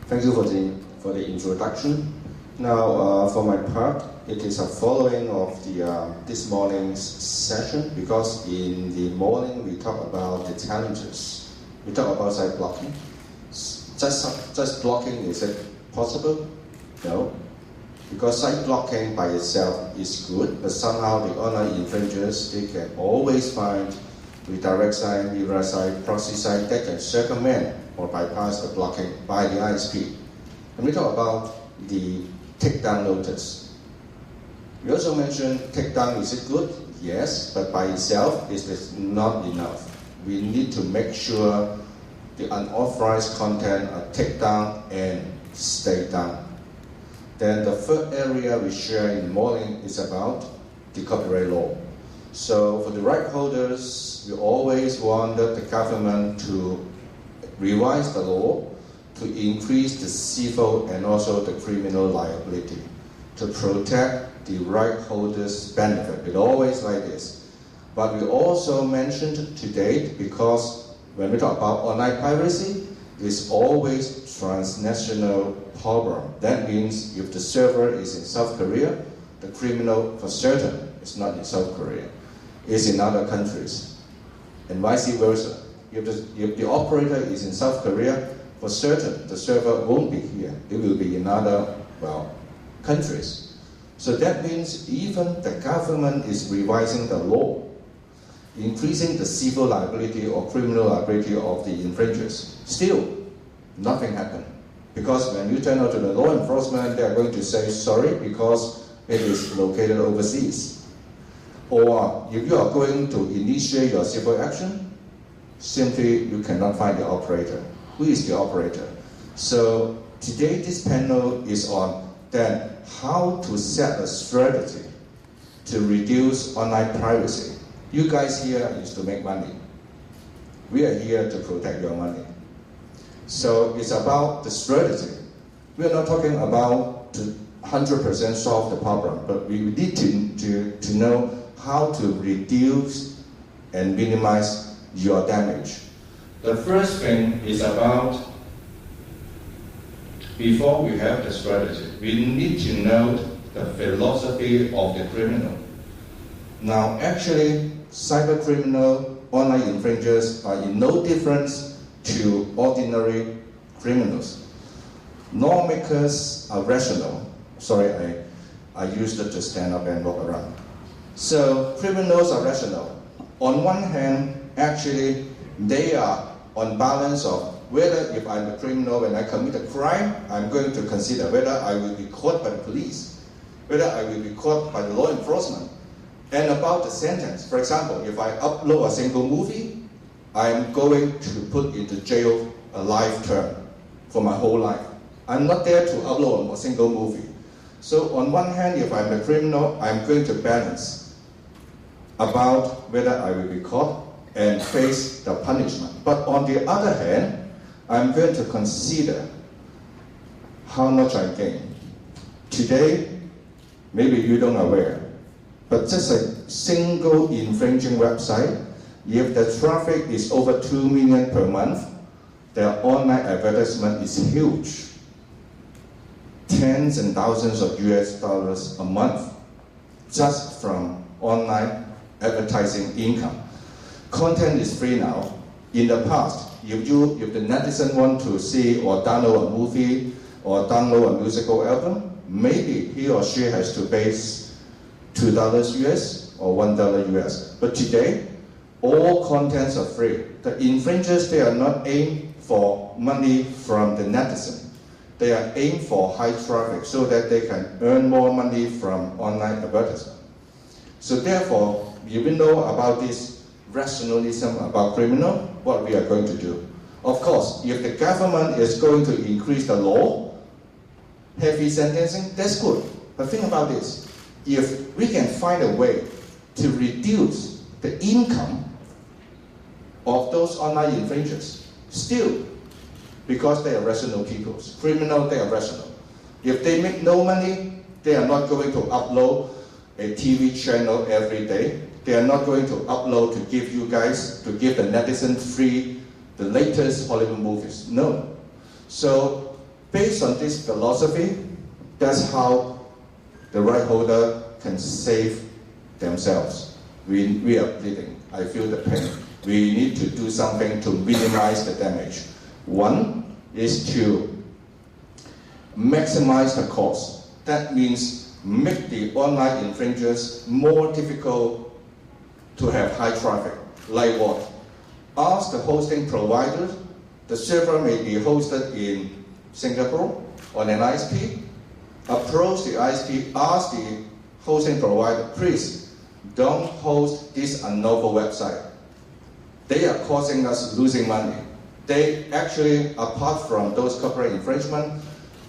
Thank you for the introduction. Now, for my part, it is a following of this morning's session, because in the morning we talk about the challenges. We talk about site blocking. Just blocking, is it possible? No. Because site blocking by itself is good, but somehow the online infringers, they can always find redirect site, mirror site, proxy site that can circumvent or bypass the blocking by the ISP. And we talk about the takedown notice. We also mentioned takedown, is it good? Yes, but by itself it is not enough. We need to make sure the unauthorized content are taken down and stay down. Then the third area we share in the morning is about the copyright law. So for the right holders, we always wanted the government to revise the law to increase the civil and also the criminal liability, to protect the right holders' benefit. It's always like this. But we also mentioned today, because when we talk about online piracy, it's always transnational problem. That means if the server is in South Korea, the criminal for certain is not in South Korea, is in other countries, and vice versa. If the operator is in South Korea, for certain the server won't be here. It will be in other, countries. So that means even the government is revising the law, increasing the civil liability or criminal liability of the infringers. Still, nothing happened. Because when you turn out to the law enforcement, they are going to say sorry because it is located overseas. Or if you are going to initiate your civil action, simply you cannot find the operator. Who is the operator? So today this panel is on then how to set a strategy to reduce online piracy. You guys here is to make money. We are here to protect your money. So it's about the strategy. We are not talking about to 100% solve the problem, but we need to know how to reduce and minimize your damage. The first thing is about, before we have the strategy, we need to know the philosophy of the criminal. Now, actually, cyber criminal, online infringers are in no difference to ordinary criminals. Lawmakers are rational. Sorry, I used it to stand up and walk around. So criminals are rational. On one hand, actually, they are on balance of whether if I'm a criminal, when I commit a crime, I'm going to consider whether I will be caught by the police, whether I will be caught by the law enforcement, and about the sentence. For example, if I upload a single movie, I'm going to put into jail a life term for my whole life. I'm not there to upload a single movie. So on one hand, if I'm a criminal, I'm going to balance about whether I will be caught and face the punishment. But on the other hand, I'm going to consider how much I gain. Today, maybe you don't aware, but just a single infringing website, if the traffic is over 2 million per month, their online advertisement is huge. Tens and thousands of US dollars a month just from online advertising income. Content is free now. In the past, if the netizen want to see or download a movie or download a musical album, maybe he or she has to pay $2 US or $1 US. But today, all contents are free. The infringers, they are not aimed for money from the netizen. They are aimed for high traffic so that they can earn more money from online advertisement. So therefore, if we know about this rationalism about criminal, what we are going to do. Of course, if the government is going to increase the law, heavy sentencing, that's good. But think about this. If we can find a way to reduce the income of those online infringers, still, because they are rational people. Criminal, they are rational. If they make no money, they are not going to upload a TV channel every day. They are not going to upload to give you guys, to give the netizen free the latest Hollywood movies. No. So Based on this philosophy, that's how the right holder can save themselves. We are bleeding. I feel the pain. We need to do something to minimize the damage. One is to maximize the cost. That means make the online infringers more difficult to have high traffic. Like what? Ask the hosting provider. The server may be hosted in Singapore on an ISP. Approach the ISP, ask the hosting provider, please don't host this unlawful website. They are causing us losing money. They actually, apart from those corporate infringement,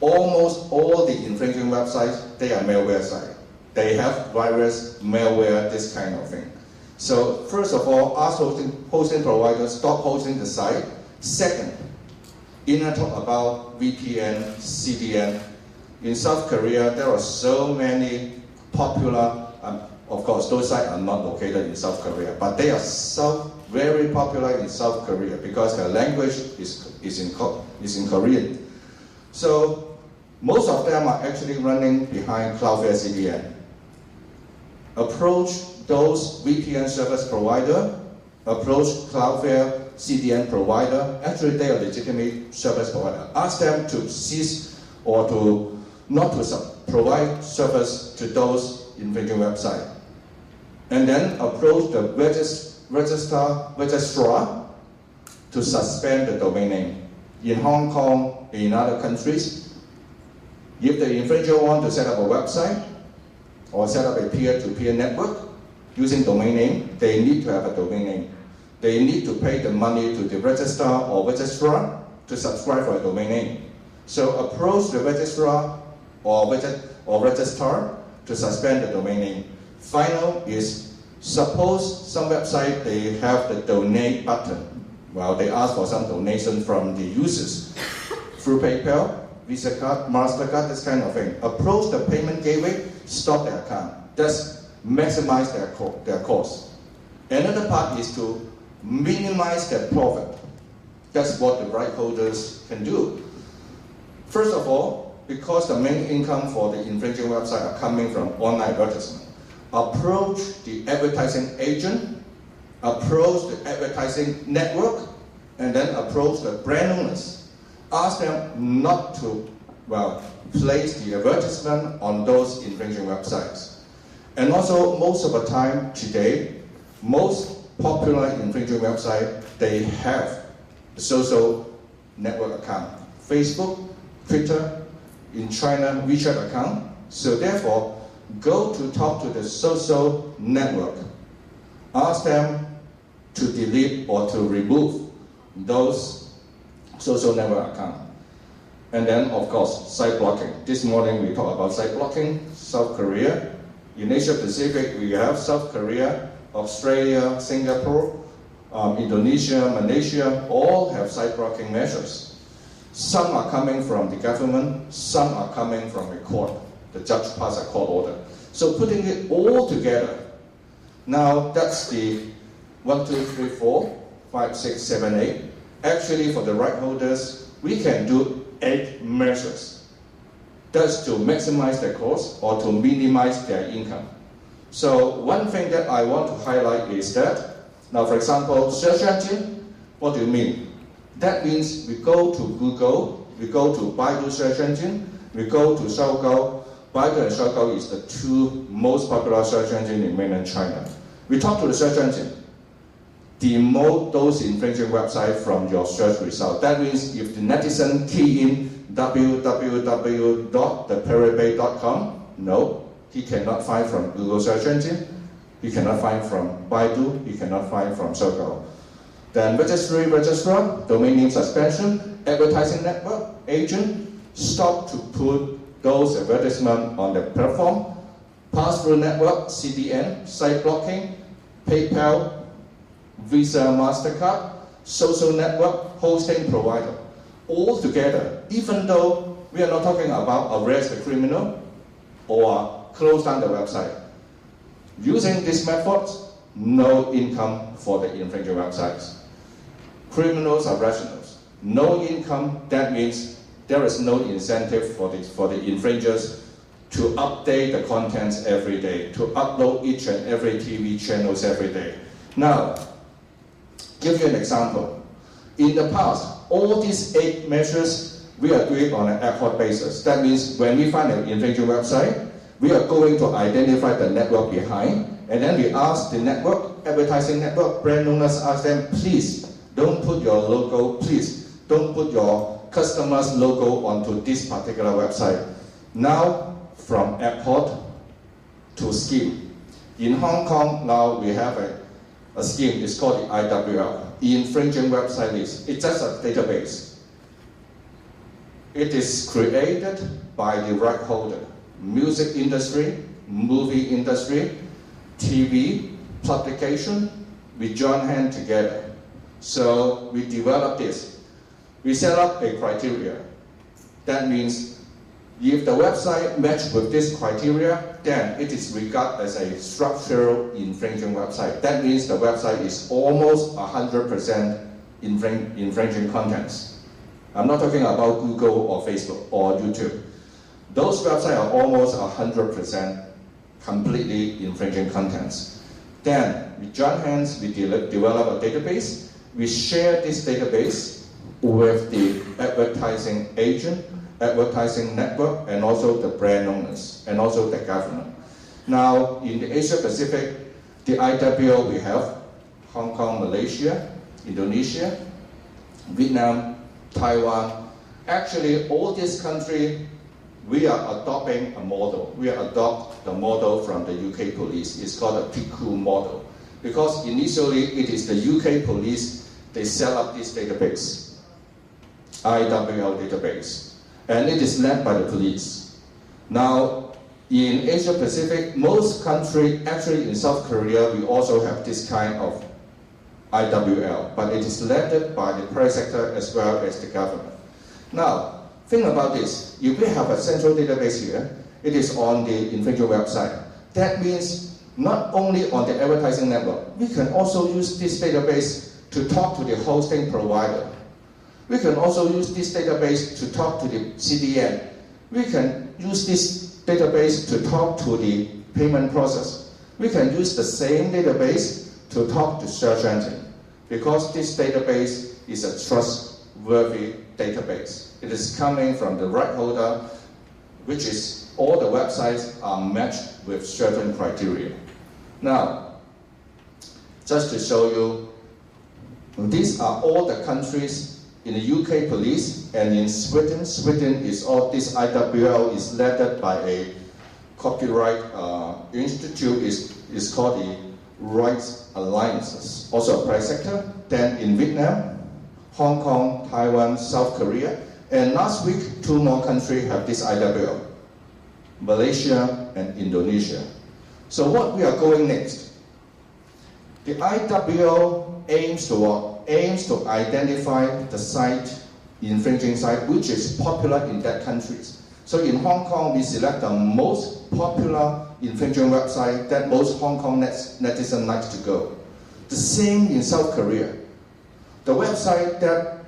almost all the infringing websites, they are malware sites. They have virus, malware, this kind of thing. So first of all, ask hosting providers, stop hosting the site. Second, talk about VPN, CDN. In South Korea, there are so many popular, of course, those sites are not located in South Korea, but they are very popular in South Korea because their language is in Korean. So most of them are actually running behind Cloudflare CDN. Approach those VPN service provider, approach Cloudflare CDN provider. Actually, they are legitimate service provider. Ask them to cease or to not to provide service to those infringing websites. And then approach the registrar to suspend the domain name. In Hong Kong, in other countries, if the infringer wants to set up a website or set up a peer-to-peer network using domain name, they need to have a domain name. They need to pay the money to the registrar or registrar to subscribe for a domain name. So approach the registrar or registrar to suspend the domain name. Final is, suppose some website they have the donate button. Well, they ask for some donation from the users through PayPal, Visa card, MasterCard, this kind of thing. Approach the payment gateway, stop their account. Just maximize their cost. Another part is to minimize their profit. That's what the right holders can do. First of all, because the main income for the infringing website are coming from online advertisement, approach the advertising agent, approach the advertising network, and then approach the brand owners. Ask them not to, place the advertisement on those infringing websites. And also, most of the time today, most popular infringing websites, they have a social network account. Facebook, Twitter, in China, WeChat account. So therefore, go to talk to the social network. Ask them to delete or to remove those social network accounts. And then, of course, site blocking. This morning we talked about site blocking, South Korea. In Asia Pacific, we have South Korea, Australia, Singapore, Indonesia, Malaysia, all have site blocking measures. Some are coming from the government, some are coming from a court. The judge passed a court order. So putting it all together, now that's the 1, 2, 3, 4, 5, 6, 7, 8. Actually, for the right holders, we can do 8 measures. That's to maximize their cost or to minimize their income. So one thing that I want to highlight is that, now for example, search engine, what do you mean? That means we go to Google, we go to Baidu search engine, we go to Shougou. Baidu and Shougou is the 2 most popular search engines in mainland China. We talk to the search engine. Demote those infringing websites from your search result. That means if the netizen key in www.theparabay.com, no, he cannot find from Google search engine, he cannot find from Baidu, he cannot find from Shougou. Then registrar, domain name suspension, advertising network, agent, stop to put those advertisements on the platform, pass-through network, CDN, site blocking, PayPal, Visa, MasterCard, social network, hosting provider. All together, even though we are not talking about arrest the criminal or close down the website. Using these methods, no income for the infringing websites. Criminals are rationals. No income, that means there is no incentive for the infringers to update the contents every day, to upload each and every TV channels every day. Now, give you an example. In the past, all these 8 measures, we are doing on an ad hoc basis. That means when we find an infringing website, we are going to identify the network behind, and then we ask the network, advertising network, brand owners, ask them, please don't put your logo, please don't put your customer's logo onto this particular website. Now, from airport to scheme. In Hong Kong, now we have a scheme, it's called the IWL, Infringing Website List. It's just a database. It is created by the right holder. Music industry, movie industry, TV, publication, we join hands together. So we develop this. We set up a criteria. That means if the website matches with this criteria, then it is regarded as a structural infringing website. That means the website is almost 100% infringing contents. I'm not talking about Google or Facebook or YouTube. Those websites are almost 100% completely infringing contents. Then we join hands, we develop a database, we share this database with the advertising agent, advertising network, and also the brand owners, and also the government. Now, in the Asia Pacific, the IWO we have Hong Kong, Malaysia, Indonesia, Vietnam, Taiwan. Actually, all these countries, we are adopting a model. We adopt the model from the UK police. It's called a PICU model. Because initially, it is the UK police, they set up this database, IWL database. And it is led by the police. Now, in Asia Pacific, most countries, actually in South Korea, we also have this kind of IWL, but it is led by the private sector as well as the government. Now, think about this. If we have a central database here, it is on the infringing website. That means not only on the advertising network, we can also use this database to talk to the hosting provider. We can also use this database to talk to the CDN. We can use this database to talk to the payment process. We can use the same database to talk to search engine, because this database is a trustworthy database. It is coming from the right holder, which is all the websites are matched with certain criteria. Now, just to show you, these are all the countries in the UK police, and in Sweden. Sweden is all this IWL is led by a copyright institute, is called the Rights Alliances, also a private sector. Then in Vietnam, Hong Kong, Taiwan, South Korea, and last week 2 more countries have this IWL, Malaysia and Indonesia. So what we are going next? The IWL aims to what? Aims to identify the site, infringing site, which is popular in that countries. So in Hong Kong, we select the most popular infringing website that most Hong Kong netizens like to go. The same in South Korea. The website that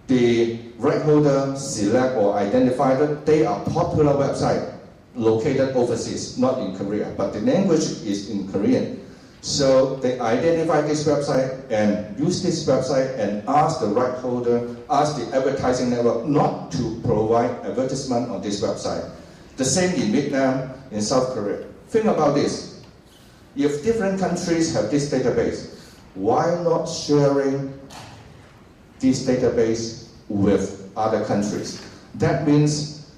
the right holder select or identify that they are popular website located overseas, not in Korea, but the language is in Korean. So they identify this website and use this website and ask the right holder, ask the advertising network not to provide advertisement on this website. The same in Vietnam, in South Korea. Think about this. If different countries have this database, why not sharing this database with other countries? That means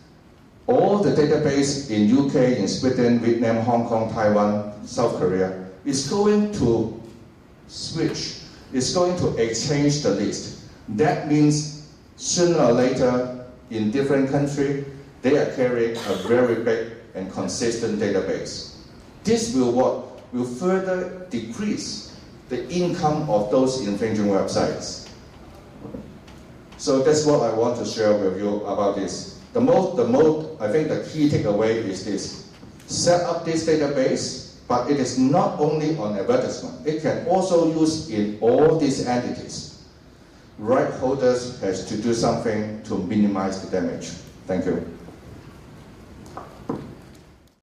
all the database in UK, in Sweden, Vietnam, Hong Kong, Taiwan, South Korea, is going to switch, is going to exchange the list. That means sooner or later, in different countries, they are carrying a very big and consistent database. This will further decrease the income of those infringing websites. So that's what I want to share with you about this. I think the key takeaway is this. Set up this database, but it is not only on advertisement. It can also use in all these entities. right holders has to do something to minimize the damage. Thank you.